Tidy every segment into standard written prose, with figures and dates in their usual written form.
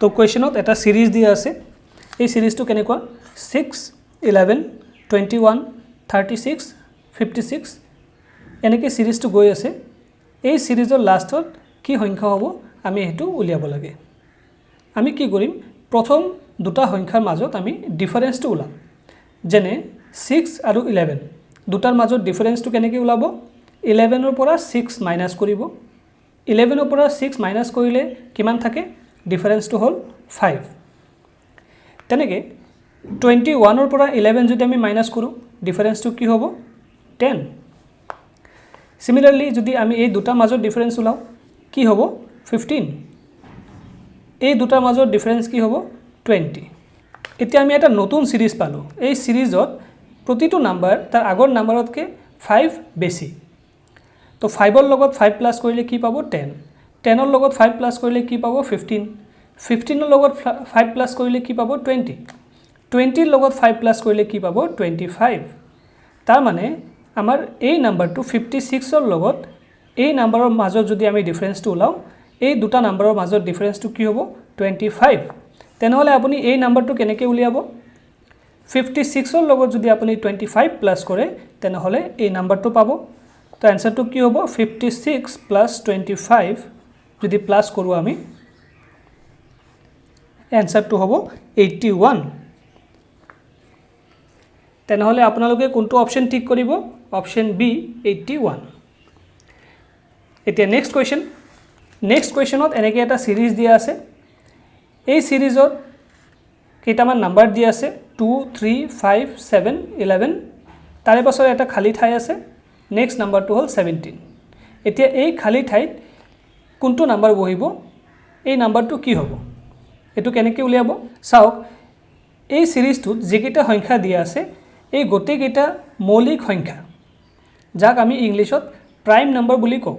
তো কুৱেশ্যনত এটা সিৰিজ দিয়া আছে এই সিৰিজটো কেনেকুৱা 6 11 21 36 56 এনেকৈ সিৰিজটো গৈ আছে এই সিৰিজৰ লাষ্টত কি সংখ্যা হ'ব আমি হেতু উলিয়াব লাগে আমি কি কৰিম প্ৰথম দুটা সংখ্যাৰ মাজত আমি ডিফাৰেন্সটো উলাম যেনে 6 আৰু 11 দুটাৰ মাজত ডিফাৰেন্সটো কেনেকৈ উলাব 11 ৰ পৰা 6 মাইনাস কৰিব 11 ৰ পৰা 6 মাইনাস কৰিলে কিমান থাকে ডিফাৰেন্সটো হ'ল 5 তেনেকৈ 21 ৰ পৰা 11 যদি আমি মাইনাস কৰো ডিফাৰেন্সটো কি হ'ব 10 সিমিলাৰলি যদি আমি এই দুটাৰ মাজত ডিফাৰেন্স উলাও কি হ'ব 15 এই দুটাৰ মাজত ডিফাৰেন্স কি হ'ব 20 এতিয়া আমি এটা নতুন সিৰিজ পালো এই সিৰিজত প্ৰতিটো নাম্বাৰ তাৰ আগৰ নাম্বাৰতকৈ 5 বেছি তো 5 ৰ লগত 5 প্লাস কৰিলে কি পাব 10 10 ৰ লগত 5 প্লাস কৰিলে কি পাব 15 15 ৰ লগত 5 প্লাস কৰিলে কি পাব 20 20 ৰ লগত 5 প্লাস কৰিলে কি পাব 25 তাৰ মানে আমাৰ এই নাম্বাৰটো 56 ৰ লগত এই নাম্বাৰৰ মাজত যদি আমি ডিফাৰেন্সটো উলাও এই দুটা নাম্বাৰৰ মাজত ডিফাৰেন্সটো কি হ'ব 25 তেনেহলে আপুনি এই নাম্বাৰটো কেনেকৈ উলিয়াব 56 ৰ লগত যদি আপুনি 25 প্লাস কৰে তেনেহলে এই নাম্বাৰটো পাব তো আনসাৰটো কি হ'ব 56 প্লাস 25 যদি প্লাস কৰো আমি আনসাৰটো হ'ব 81 তেনেহলে আপোনালোকে কোনটো অপচন ঠিক কৰিব অপচন বি 81 এতিয়া নেক্সট কোৱেশ্চন নেক্সট কোৱেশ্চনত এনেকৈ এটা সিৰিজ দিয়া আছে এই সিৰিজত কেইটামান নাম্বাৰ দিয়া আছে 2 3 5 7 11 তাৰে পাছৰ এটা খালি ঠাই আছে নেক্সট নাম্বাৰটো হ'ল 17 এতিয়া এই খালি ঠাইত কোনটো নাম্বাৰ বহিব এই নাম্বাৰটো কি হ'ব এটো কেনেকৈ উলিয়াব চাওক এই সিৰিজটোত যিকেইটা সংখ্যা দিয়া আছে এই গোটেইকেইটা মৌলিক সংখ্যা যাক আমি ইংলিছত প্ৰাইম নাম্বাৰ বুলি কওঁ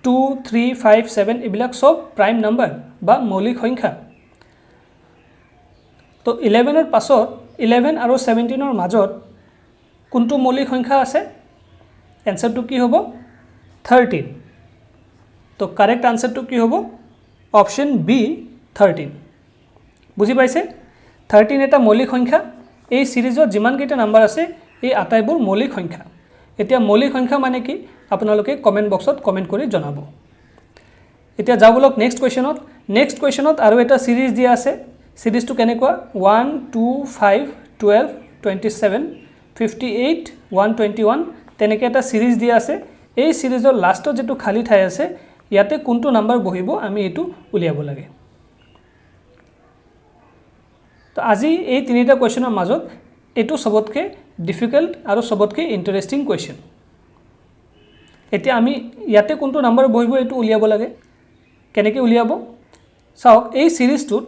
2 3 5 7 এইবিলাক সব প্ৰাইম নাম্বাৰ বা মৌলিক সংখ্যা তো 11 ৰ পাছত 11 আৰু 17 ৰ মাজত কোনটো মৌলিক সংখ্যা আছে আনসাৰটো কি হ'ব 13 তো কারেক্ট আনসারটো কি হ'ব অপশন বি 13 বুজি পাইছে 13 এটা মৌলিক সংখ্যা এই সিরিজত যিমান কেইটা নাম্বাৰ আছে এই আটাইবোৰ মৌলিক সংখ্যা এতিয়া মৌলিক সংখ্যা মানে কি আপোনালোকে কমেন্ট বক্সত কমেন্ট কৰি জনাব এতিয়া যাও বলক নেক্সট কোৱেশ্চনত আৰু এটা সিৰিজ দিয়া আছে সিৰিজটো কেনেকুৱা 1 2 5 12 27 58 121 তেনেকৈ এটা সিৰিজ দিয়া আছে এই সিৰিজৰ লাষ্টত যেটো খালি ঠাই আছে ইয়াতে কোনটো নাম্বাৰ বহিব আমি এটো উলিয়াব লাগে তো আজি এই তিনিটা কোৱেশ্চনৰ মাজত এটো সবতকে ডিফিকাল্ট আৰু সবতকে ইন্টাৰেষ্টিং কোৱেশ্চন এতিয়া আমি ইয়াতে কোনটো নাম্বাৰ বহিব এটো উলিয়াব লাগে কেনেকৈ উলিয়াব চাওক এই সিৰিজটোত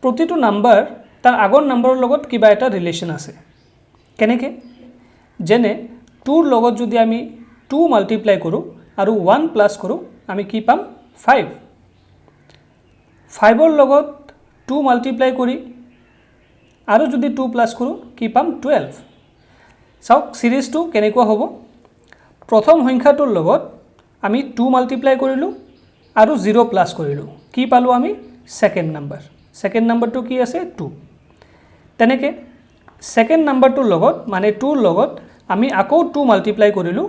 প্ৰতিটো নাম্বাৰ তাৰ আগৰ নাম্বাৰৰ লগত কিবা এটা ৰিলেচন আছে কেনেকৈ যেনে 2 ৰ লগত যদি আমি 2 মাল্টিপ্লাই কৰো আৰু 1 প্লাস কৰো আমি কি পাম 5 5 ৰ লগত 2 মাল্টিপ্লাই কৰি আৰু যদি 2 প্লাস কৰো কি পাম 12 চাওক সিৰিজটো কেনেকুৱা হ'ব প্ৰথম সংখ্যাটোৰ লগত আমি 2 মাল্টিপ্লাই কৰিলো আৰু 0 প্লাস কৰিলো কি পালো আমি সেকেন্ড নাম্বাৰটো কি আছে 2 তেনেকৈ সেকেন্ড নাম্বাৰটোৰ লগত মানে 2 ৰ লগত আমি আকৌ 2 মাল্টিপ্লাই কৰিলো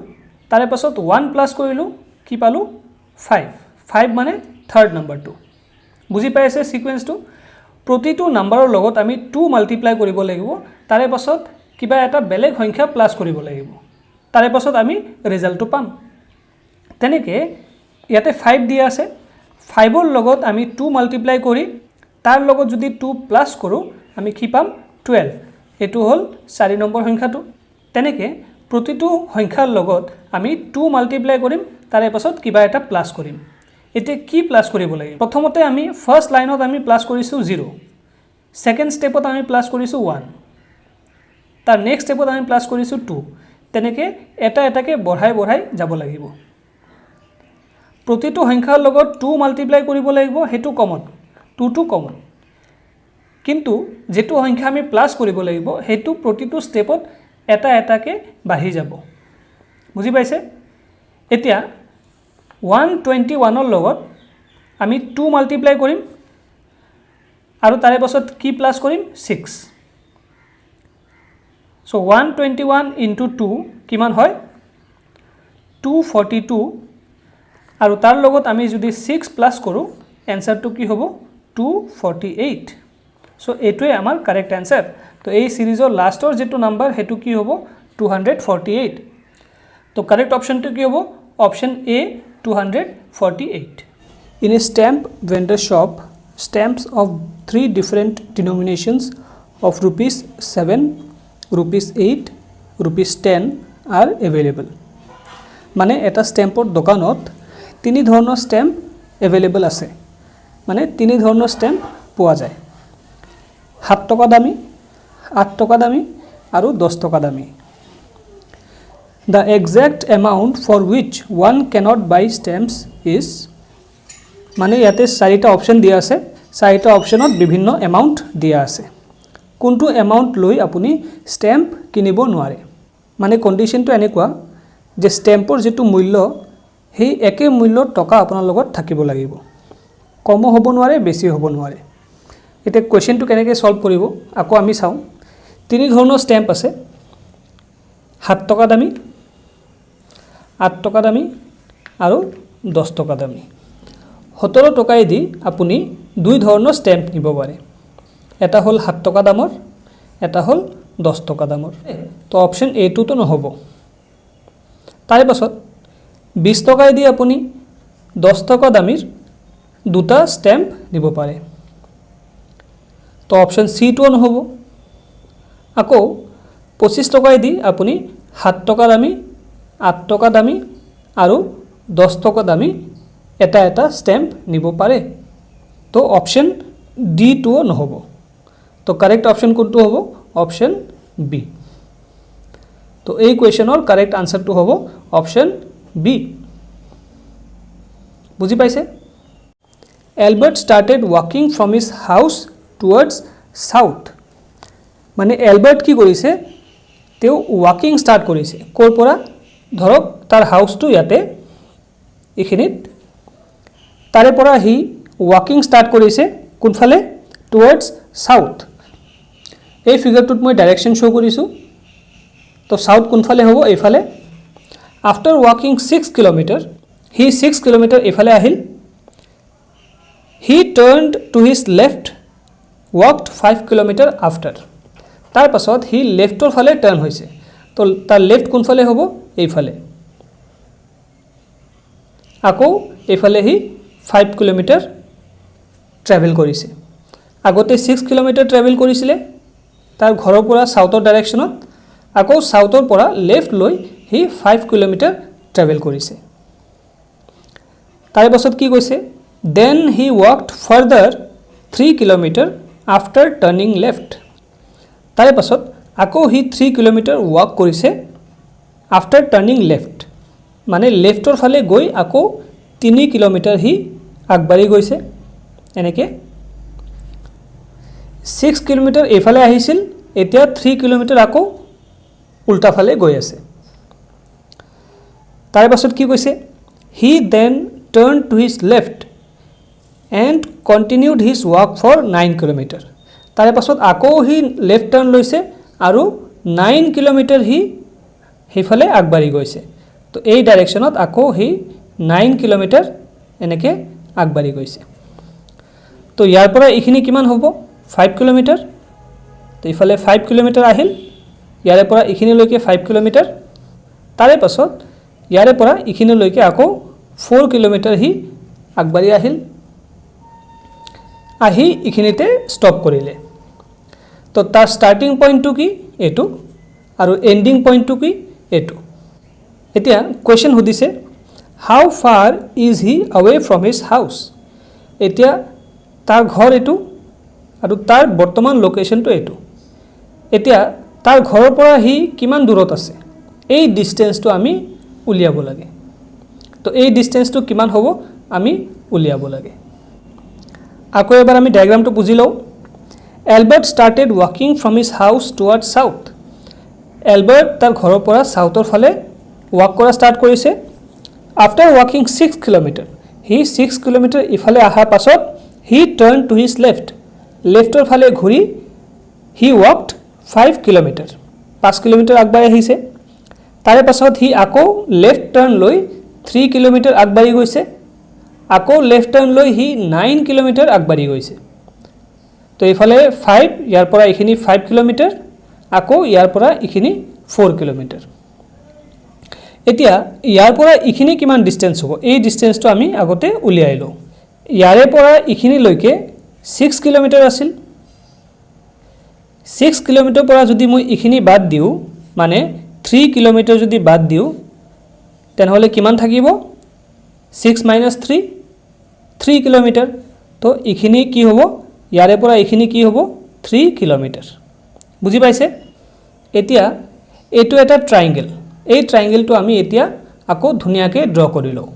তাৰে পাছত 1 প্লাস কৰিলো কি পালো 5 মানে থাৰ্ড নাম্বাৰটো বুজি পাইছে সিকোয়েন্সটো প্ৰতিটো নাম্বাৰৰ লগত আমি 2 মাল্টিপ্লাই কৰিব লাগিব তাৰে পাছত কিবা এটা বেলেগ সংখ্যা প্লাস কৰিব লাগিব তাৰে পাছত আমি ৰিজাল্টটো পাম তেনেকৈ ইয়াতে 5 দিয়া আছে 5 ৰ লগত আমি 2 মাল্টিপ্লাই কৰি তাৰ লগত যদি 2 প্লাস কৰো আমি কি পাম 12 এটো হল 4 নম্বৰ সংখ্যাটো তেনেকৈ প্ৰতিটো সংখ্যাৰ লগত আমি 2 মাল্টিপ্লাই কৰিম তাৰে পাছত কিবা এটা প্লাস কৰিম এতে কি প্লাস কৰিব লাগে প্ৰথমতে আমি ফাৰ্স্ট লাইনত আমি প্লাস কৰিছো 0 সেকেন্ড স্টেপত আমি প্লাস কৰিছো 1 তাৰ নেক্সট স্টেপত আমি প্লাস কৰিছো 2 তেনেকৈ এটা এটাকে বঢ়াই যাব লাগিব প্ৰতিটো সংখ্যাৰ লগত 2 মাল্টিপ্লাই কৰিব লাগিব হেতু কমন 2 কমন কিন্তু যেটো সংখ্যা আমি প্লাস কৰিব লাগিব হেতু প্ৰতিটো স্টেপত এটা এটাকে বাঢ়ি যাব বুজি পাইছে এতিয়া 121 ৰ লগত আমি 2 মাল্টিপ্লাই কৰিম আৰু তাৰে পাছত কি প্লাছ কৰিম 6 সো 121 ইনটু 2 কিমান হয় 242 আৰু তাৰ লগত আমি যদি 6 প্লাছ কৰোঁ এনসাৰটো কি হ'ব 248 সো এইটোৱে আমাৰ কাৰেক্ট এনসাৰ তো এই সিৰিজৰ লাষ্টৰ যেটো নাম্বাৰ হেতু কি হ'ব 248 তো কারেক্ট অপশনটো কি হ'ব option A 248 in a stamp vendor shop stamps of 3 different denominations of rupees 7 rupees 8 rupees 10 are available মানে এটা স্ট্যাম্পৰ দোকানত তিনি ধৰণৰ স্ট্যাম্প अवेलेबल আছে মানে তিনি ধৰণৰ স্ট্যাম্প পোৱা যায় 7 টকা দামী 8 টকা দামী আৰু 10 টকা দামী The exact amount for which one cannot buy stamps is মানে ইয়াতে চাৰিটা অপশন দিয়া আছে চাৰিটা অপশনত বিভিন্ন এমাউন্ট দিয়া আছে কোনটো এমাউন্ট লৈ আপুনি স্ট্যাম্প কিনিব নোৱাৰে মানে কন্ডিশনটো এনেকুৱা যে স্ট্যাম্পৰ যেটো মূল্য সেই একে মূল্যৰ টকা আপোনাৰ লগত থাকিব লাগিব কম হ'ব নোৱাৰে বেছি হ'ব নোৱাৰে এটা কোৱেশ্চনটো কেনেকৈ সলভ কৰিব আকৌ আমি চাও তিনি ধৰণৰ স্ট্যাম্প আছে 7 টকা দামী 8 টকা দামী আৰু 10 টকা দামী 17 টকাই দি আপুনি দুই ধৰণৰ স্ট্যাম্প নিব পাৰে এটা হল 7 টকা দামৰ এটা হল 10 টকা দামৰ তো অপশন এ টো তো নহব তাৰে পাছত 20 টকাই দি আপুনি 10 টকা দামীৰ দুটা স্ট্যাম্প নিব পাৰে তো অপশন সি টো নহব আকৌ 25 টকাই দি আপুনি 7 টকা দামী 8 টকা দামী আৰু 10 টকা দামী এটা এটা স্ট্যাম্প নিব পাৰে তো অপশন ডি টো নহব তো কাৰেক্ট অপশন কোনটো হ'ব অপশন বি তো এই কোৱেশ্চনৰ কাৰেক্ট আনসাৰটো হ'ব অপশন বি বুজি পাইছে Albert started walking from his house towards south মানে এলবাৰ্ট কি কৰিছে তেও ওয়াকিং স্টাৰ্ট কৰিছে কোৰ পৰা ধৰক তাৰ হাউসটো ইয়াতে এখিনিত তাৰে পৰা হি ওয়াকিং স্টাৰ্ট কৰিছে কোনফালে টুৱাৰ্ডছ সাউথ এই ফিগাৰটোত মই ডাইৰেকশন শো কৰিছো তো সাউথ কোনফালে হ'ব এইফালে after walking 6 kilometre he 6 kilometre এইফালে আহিল he turned to his left walked 5 kilometre after তাৰ পাছত হি লেফটৰ ফালে টাৰ্ন হৈছে তো তাৰ লেফট কোনফালে হ'ব এইফালে আকৌ এইফালে হি 5 কিলোমিটাৰ ট্ৰেভেল কৰিছে আগতে 6 কিলোমিটাৰ ট্ৰেভেল কৰিছিলে তাৰ ঘৰৰ পৰা সাউথৰ ডাইৰেকশনত আকৌ সাউথৰ পৰা লেফট লৈ হি 5 কিলোমিটাৰ ট্ৰেভেল কৰিছে তাৰ পাছত কি কৈছে then he walked further 3 kilometer after turning left তাৰে পাছত আকৌ হি 3 কিলোমিটাৰ ওয়াক কৰিছে after turning left মানে লেফটৰ ফালে গৈ আকৌ 3 কিলোমিটাৰ হি আগবাঢ়ি গৈছে এনেকে 6 কিলোমিটাৰ এফালে আহিছিল এতিয়া 3 কিলোমিটাৰ আকৌ উল্টা ফালে গৈ আছে তাৰে পাছত কি কৈছে হি then turned to his left and continued his walk for 9 kilometer তাৰে পাছত আকৌ হি লেফট টাৰ্ন লৈছে আৰু 9 কিলোমিটাৰ হি হেফালে আগবাঢ়ি গৈছে তো এই ডাইৰেকশনত আকৌ হি 9 কিলোমিটাৰ এনেকে আগবাঢ়ি গৈছে তো ইয়াৰ পৰা ইখিনি কিমান হ'ব 5 কিলোমিটাৰ তো ইফালে 5 কিলোমিটাৰ আহিল ইয়াৰে পৰা ইখিনি লৈকে 5 কিলোমিটাৰ তাৰে পাছত ইয়াৰে পৰা ইখিনি লৈকে আকৌ 4 কিলোমিটাৰ হি আগবাঢ়ি আহিল আহি ইখিনিতে স্টপ কৰিলে তো তাৰ স্টাৰ্টিং পয়েন্টটো কি এটো আৰু এন্ডিং পয়েন্টটো কি এটো এতিয়া কোৱেশ্চন সুধিছে হাউ ফাৰ is he away from his house এতিয়া তাৰ ঘৰ এটো আৰু তাৰ বৰ্তমান লোকেশনটো এটো এতিয়া তাৰ ঘৰৰ পৰা হি কিমান দূৰত আছে এই ডিসটেন্সটো আমি উলিয়াব লাগে তো এই ডিসটেন্সটো কিমান হ'ব আমি উলিয়াব লাগে আকৌ এবাৰ আমি ডায়াগ্ৰামটো বুজি লও Albert started walking from his house towards south Albert তাৰ ঘৰৰ পৰা সাউথৰ ফালে ওয়াক কৰা স্টাৰ্ট কৰিছে after walking 6 kilometer হি 6 কিলোমিটাৰ ইফালে অহাৰ পাছত হি টাৰ্ন টু হিজ লেফ্টৰ ফালে ঘূৰি হি ৱাকড 5 কিলোমিটাৰ 5 কিলোমিটাৰ আগবাঢ়ি আহিছে তাৰে পাছত হি আকৌ লেফ্ট টাৰ্ন লৈ 3 কিলোমিটাৰ আগবাঢ়ি গৈছে আকৌ লেফ্ট টাৰ্ন লৈ হি 9 কিলোমিটাৰ আগবাঢ়ি গৈছে তো ইফালে 5 ইয়াৰ পৰা এইখিনি 5 কিলোমিটাৰ আকৌ ইয়াৰ পৰা এইখিনি 4 কিলোমিটাৰ এতিয়া ইয়াৰ পৰা এইখিনি কিমান ডিসটেন্স হ'ব এই ডিসটেন্সটো আমি আগতে উলিয়াই লওঁ ইয়াৰে পৰা এইখিনি লৈকে 6 কিলোমিটাৰ আছিল 6 কিলোমিটাৰ পৰা যদি মই এইখিনি বাদ দিও মানে 3 কিলোমিটাৰ যদি বাদ দিও তেনেহলে কিমান থাকিব 6 - 3 3 কিলোমিটাৰ তো এইখিনি কি হ'ব ইয়াৰে পৰা এইখিনি কি হ'ব 3 কিলোমিটাৰ বুজি পাইছে এতিয়া এটো এটা ট্ৰায়াঙ্গেল এই ট্ৰায়াঙ্গেলটো আমি এতিয়া আকৌ ধুনিয়াকে ড্ৰ কৰি লওঁ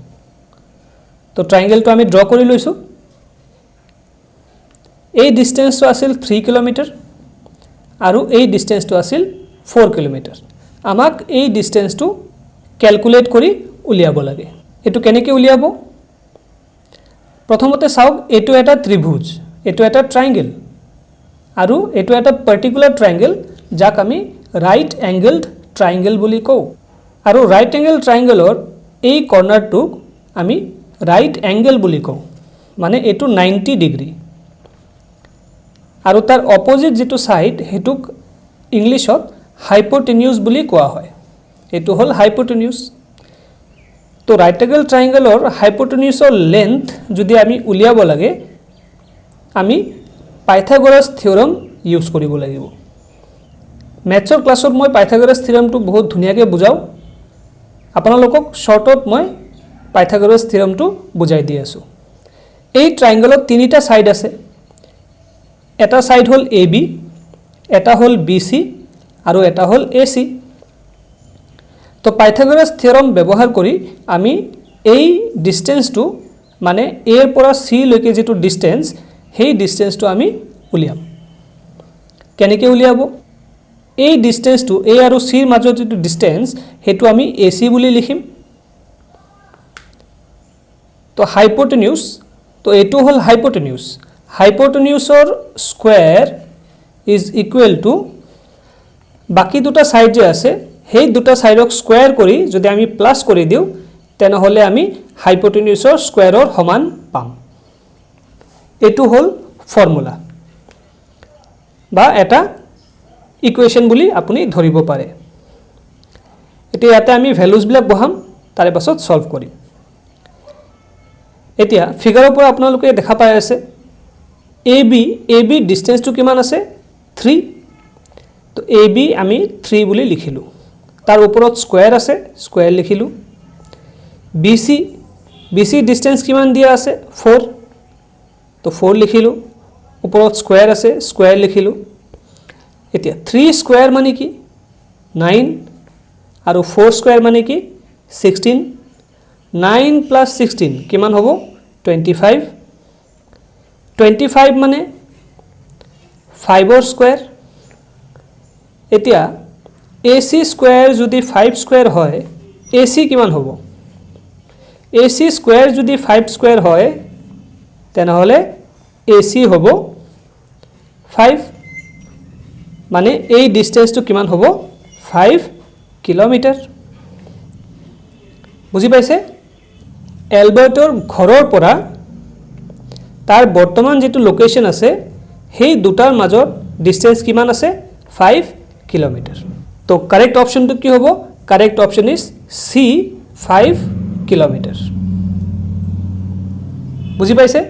তো ট্ৰায়াঙ্গেলটো আমি ড্ৰ কৰি লৈছো এই ডিসটেন্সটো আছিল 3 কিলোমিটাৰ আৰু এই ডিসটেন্সটো আছিল 4 কিলোমিটাৰ আমাক এই ডিসটেন্সটো ক্যালকুলেট কৰি উলিয়াব লাগে এটো কেনেকৈ উলিয়াব প্ৰথমতে চাওক এটো এটা ত্ৰিভুজ এটো এটা ট্ৰায়াঙ্গেল আৰু এটো এটা পাৰ্টিকুলাৰ ট্ৰায়াঙ্গেল যাক আমি ৰাইট এংগেলড ট্ৰায়াঙ্গেল বুলি কওঁ আৰু ৰাইট এংগেল ট্ৰায়াঙ্গেলৰ এই কৰ্নাৰটোক আমি ৰাইট এংগেল বুলি কওঁ মানে এটো 90 ডিগ্ৰী আৰু তাৰ অপোজিট যেটো সাইড হেতুক ইংলিশত হাইপোটেনিউজ বুলি কোৱা হয় এটো হল হাইপোটেনিউজ তো ৰাইট এংগেল ট্ৰায়াঙ্গেলৰ হাইপোটেনিউজৰ লেন্থ যদি আমি উলিয়াব লাগে আমি পাইথাগোৰাছ থিওৰাম ইউজ কৰিব লাগিব মেথছৰ ক্লাছত মই পাইথাগোৰাছ থিওৰামটো বহুত ধুনিয়াকৈ বুজাও আপোনালোকক শৰ্টত মই পাইথাগোৰাছ থিওৰামটো বুজাই দি আছো এই ট্ৰায়াঙ্গেলত তিনিটা সাইড আছে এটা সাইড হল AB এটা হল BC আৰু এটা হল AC তো পাইথাগোৰাছ থিওৰাম ব্যৱহাৰ কৰি আমি এই ডিসটেন্সটো মানে A এৰ পৰা C লৈকে যেটো ডিসটেন্স সেই ডিসটেন্সটো আমি উলিয়াম কেনেকৈ উলিয়াব এই ডিসটেন্সটো A আৰু C এর মাজত যেটো ডিসটেন্স হেতু আমি AC বুলি লিখিম তো হাইপোটেনিউজ তো এটো হল হাইপোটেনিউজ হাইপোটেনিউজৰ স্কয়াৰ ইজ ইকুৱেল টু বাকি দুটা সাইড যে আছে সেই দুটা সাইডক স্কয়াৰ কৰি যদি আমি প্লাস কৰি দিও তেনেহলে আমি হাইপোটেনিউজৰ স্কয়াৰৰ সমান পাম এটো হল ফৰ্মুলা বা এটা ইকুৱেশ্যন বুলি আপুনি ধৰিব পাৰে এতিয়া ইয়াতে আমি ভ্যালুজ বিলাক বহাম তাৰে পাছত সলভ কৰিম এতিয়া ফিগাৰৰ পৰা আপোনালোকে দেখা পাই আছে AB ডিসটেন্সটো কিমান আছে 3 তো AB আমি 3 বুলি লিখিলো তাৰ ওপৰত স্কয়াৰ আছে স্কয়াৰ লিখিলো BC ডিসটেন্স কিমান দিয়া আছে 4 তো 4 লিখিলো ওপৰত স্কয়াৰ আছে স্কয়াৰ লিখিলো এতিয়া 3 স্কয়াৰ মানে কি 9 আৰু 4 স্কয়াৰ মানে কি 16 9 + 16 কিমান হ'ব 25 মানে 5 ৰ স্কয়াৰ এতিয়া AC স্কয়াৰ যদি 5 স্কয়াৰ হয় AC কিমান হ'ব AC স্কয়াৰ যদি 5 স্কয়াৰ হয় তেনেহলে AC হ'ব 5 মানে এই ডিসটেন্সটো কিমান হ'ব 5 কিলোমিটাৰ বুজি পাইছে এলবাৰ্টৰ ঘৰৰ পৰা তাৰ বৰ্তমান যেটো লোকেশন আছে সেই দুটাৰ মাজত ডিসটেন্স কিমান আছে 5 কিলোমিটাৰ তো কাৰেক্ট অপশনটো কি হ'ব correct option is C 5 kilometre বুজি পাইছে